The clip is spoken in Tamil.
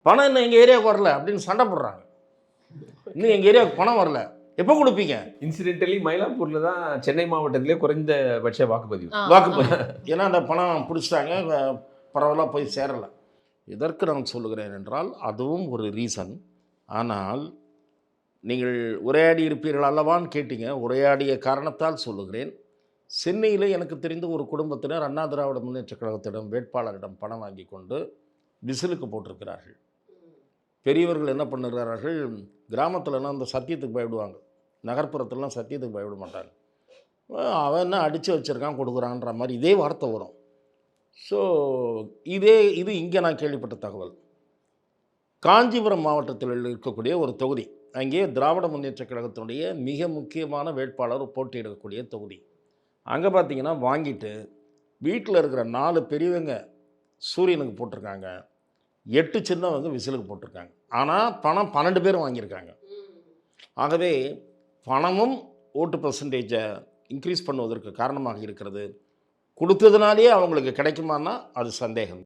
பணம் இன்னும் எங்கள் ஏரியாவுக்கு வரல அப்படின்னு சண்டை போடுறாங்க. இன்னும் எங்கள் ஏரியாவுக்கு பணம் வரல, எப்போ கொடுப்பீங்க? இன்சிடென்டலி மயிலாப்பூரில் தான் சென்னை மாவட்டத்திலே குறைந்தபட்ச வாக்குப்பதிவு. வாக்குப்பதிவு. ஏன்னா அந்த பணம் பிடிச்சிட்டாங்க, பரவலாக போய் சேரலை. இதற்கு நான் சொல்லுகிறேன் என்றால் அதுவும் ஒரு ரீசன். ஆனால் நீங்கள் உரையாடி இருப்பீர்கள் அல்லவான்னு கேட்டீங்க. உரையாடிய காரணத்தால் சொல்லுகிறேன். சென்னையில் எனக்கு தெரிந்த ஒரு குடும்பத்தினர் அண்ணா திராவிட முன்னேற்ற கழகத்திடம் வேட்பாளரிடம் பணம் வாங்கி கொண்டு விசிலுக்கு போட்டிருக்கிறார்கள். பெரியவர்கள் என்ன பண்ணுகிறார்கள், கிராமத்துலலாம் அந்த சத்தியத்துக்கு பயப்படுவாங்க, நகர்ப்புறத்துலலாம் சத்தியத்துக்கு பயப்பட மாட்டாங்க. அவன் என்ன அடித்து வச்சுருக்கான் கொடுக்குறான்ற மாதிரி இதே வார்த்தை வரும். ஸோ இது இங்கே நான் கேள்விப்பட்ட தகவல். காஞ்சிபுரம் மாவட்டத்தில் இருக்கக்கூடிய ஒரு தொகுதி, அங்கே திராவிட முன்னேற்ற கழகத்தினுடைய மிக முக்கியமான வேட்பாளர் போட்டியிடக்கூடிய தொகுதி. அங்கே பார்த்தீங்கன்னா வாங்கிட்டு வீட்டில் இருக்கிற 4 பெரியவங்க சூரியனுக்கு போட்டிருக்காங்க, 8 சின்னவங்க விசிலுக்கு போட்டிருக்காங்க. ஆனால் பணம் 12 பேர் வாங்கியிருக்காங்க. ஆகவே பணமும் ஓட்டு பர்சன்டேஜை இன்க்ரீஸ் பண்ணுவதற்கு காரணமாக இருக்கிறது. கொடுத்ததுனாலேயே அவங்களுக்கு கிடைக்குமான்னா அது சந்தேகம்.